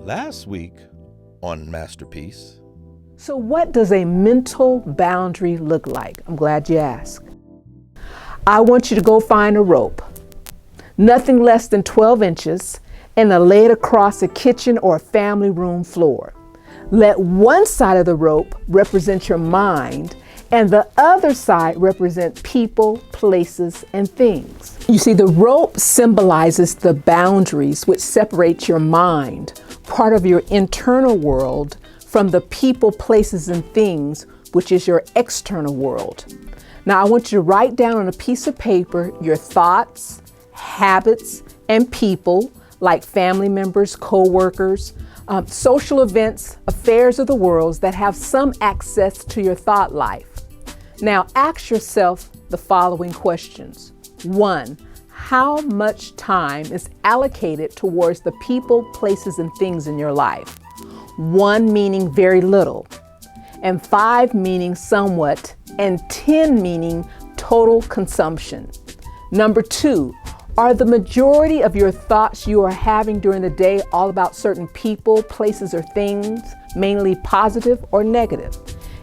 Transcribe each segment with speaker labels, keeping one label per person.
Speaker 1: Last week on Masterpiece.
Speaker 2: So what does a mental boundary look like? I'm glad you asked. I want you to go find a rope, nothing less than 12 inches, and lay it across a kitchen or a family room floor. Let one side of the rope represent your mind, and the other side represent people, places, and things. You see, the rope symbolizes the boundaries which separate your mind, part of your internal world, from the people, places, and things, which is your external world. Now, I want you to write down on a piece of paper your thoughts, habits, and people, like family members, co-workers, social events, affairs of the world that have some access to your thought life. Now, ask yourself the following questions. 1, how much time is allocated towards the people, places, and things in your life? 1 meaning very little, and 5 meaning somewhat, and 10 meaning total consumption. Number 2, are the majority of your thoughts you are having during the day all about certain people, places, or things, mainly positive or negative?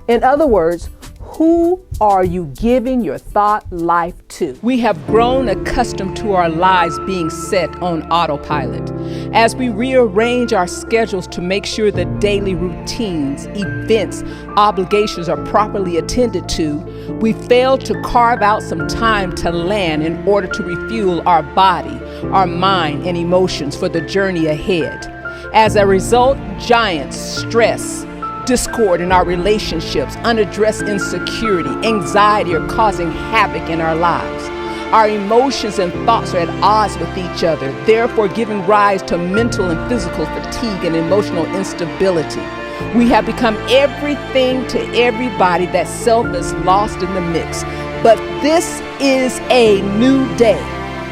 Speaker 2: In other words, who are you giving your thought life to? We have grown accustomed to our lives being set on autopilot. As we rearrange our schedules to make sure the daily routines, events, obligations are properly attended to, we fail to carve out some time to land in order to refuel our body, our mind, and emotions for the journey ahead. As a result, giants, stress, discord in our relationships, unaddressed insecurity, anxiety are causing havoc in our lives. Our emotions and thoughts are at odds with each other, therefore giving rise to mental and physical fatigue and emotional instability. We have become everything to everybody that self is lost in the mix. But this is a new day,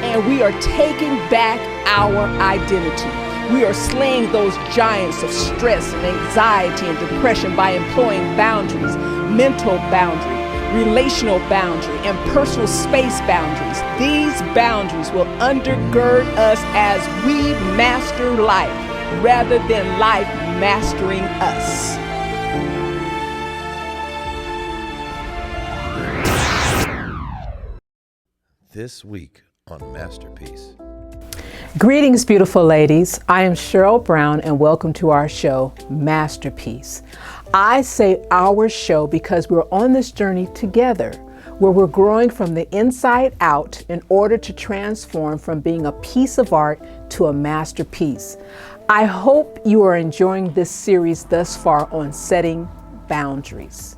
Speaker 2: and we are taking back our identity. We are slaying those giants of stress and anxiety and depression by employing boundaries, mental boundary, relational boundary, and personal space boundaries. These boundaries will undergird us as we master life rather than life mastering us.
Speaker 1: This week on Masterpiece.
Speaker 2: Greetings, beautiful ladies. I am Cheryl Brown, and welcome to our show, Masterpiece. I say our show because we're on this journey together, where we're growing from the inside out in order to transform from being a piece of art to a masterpiece. I hope you are enjoying this series thus far on setting boundaries.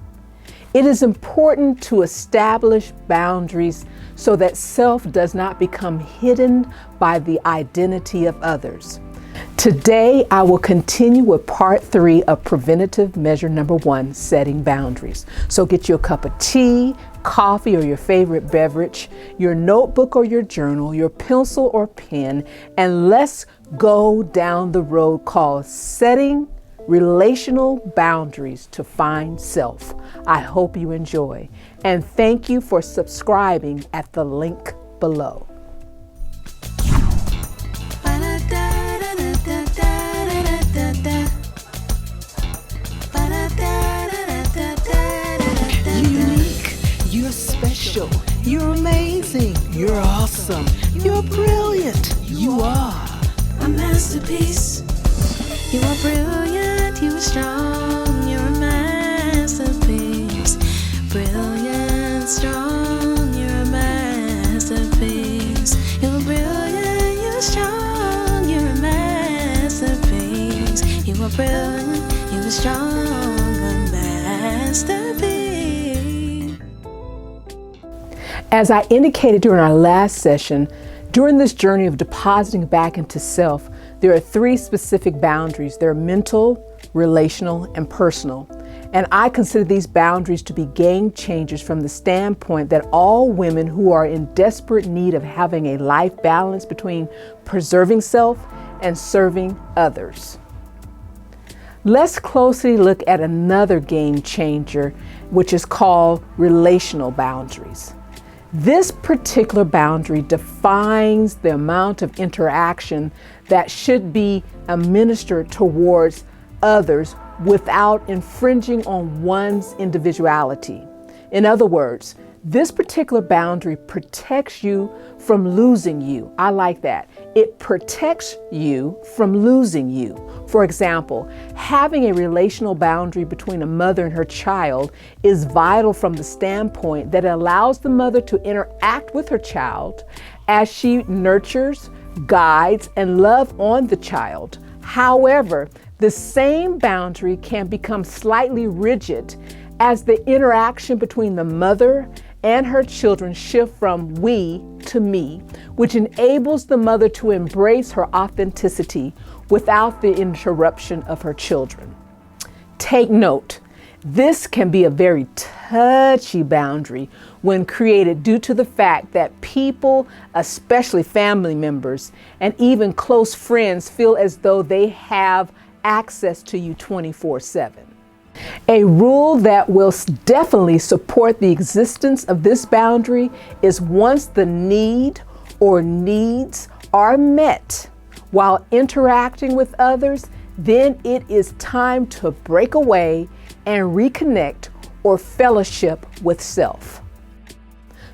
Speaker 2: It is important to establish boundaries so that self does not become hidden by the identity of others. Today, I will continue with part 3 of preventative measure number 1, setting boundaries. So get you a cup of tea, coffee, or your favorite beverage, your notebook or your journal, your pencil or pen, and let's go down the road called setting relational boundaries to find self. I hope you enjoy, and thank you for subscribing at the link below.
Speaker 3: Unique, you're special, you're amazing, you're awesome, you're brilliant, you are
Speaker 4: a masterpiece. You are brilliant, you are strong, you're a masterpiece. Brilliant, strong, you're a masterpiece. You're brilliant, you're strong, you're a masterpiece. You are brilliant, you are strong, a masterpiece.
Speaker 2: As I indicated during our last session, during this journey of depositing back into self, there are 3 specific boundaries. They're mental, relational, and personal. And I consider these boundaries to be game changers from the standpoint that all women who are in desperate need of having a life balance between preserving self and serving others. Let's closely look at another game changer, which is called relational boundaries. This particular boundary defines the amount of interaction that should be administered towards others without infringing on one's individuality. In other words, this particular boundary protects you from losing you. I like that. It protects you from losing you. For example, having a relational boundary between a mother and her child is vital from the standpoint that it allows the mother to interact with her child as she nurtures, guides, and loves on the child. However, the same boundary can become slightly rigid as the interaction between the mother and her children shift from we to me, which enables the mother to embrace her authenticity without the interruption of her children. Take note, this can be a very touchy boundary when created due to the fact that people, especially family members and even close friends, feel as though they have access to you 24/7. A rule that will definitely support the existence of this boundary is once the need or needs are met while interacting with others, then it is time to break away and reconnect or fellowship with self.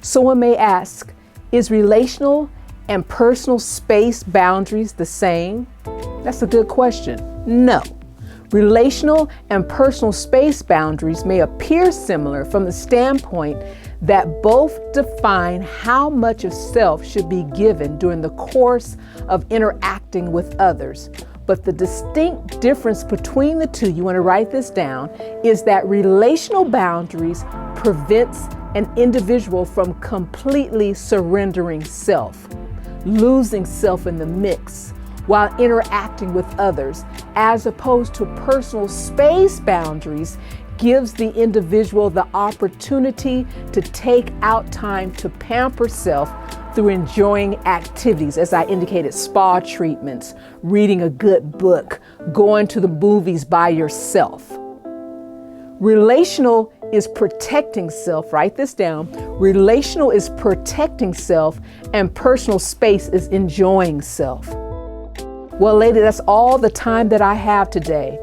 Speaker 2: Someone may ask, is relational and personal space boundaries the same? That's a good question. No. Relational and personal space boundaries may appear similar from the standpoint that both define how much of self should be given during the course of interacting with others. But the distinct difference between the two, you want to write this down, is that relational boundaries prevents an individual from completely surrendering self, losing self in the mix, while interacting with others, as opposed to personal space boundaries gives the individual the opportunity to take out time to pamper self through enjoying activities, as I indicated, spa treatments, reading a good book, going to the movies by yourself. Relational is protecting self, write this down. Relational is protecting self and personal space is enjoying self. Well, lady, that's all the time that I have today.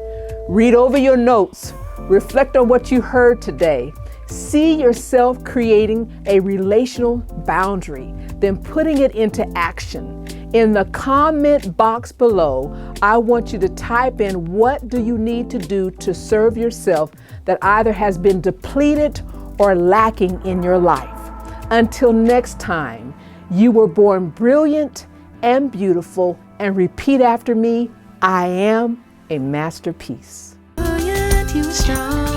Speaker 2: Read over your notes. Reflect on what you heard today. See yourself creating a relational boundary, then putting it into action. In the comment box below, I want you to type in what do you need to do to serve yourself that either has been depleted or lacking in your life. Until next time, you were born brilliant and beautiful, and repeat after me, I am a masterpiece.
Speaker 4: Brilliant, you were strong.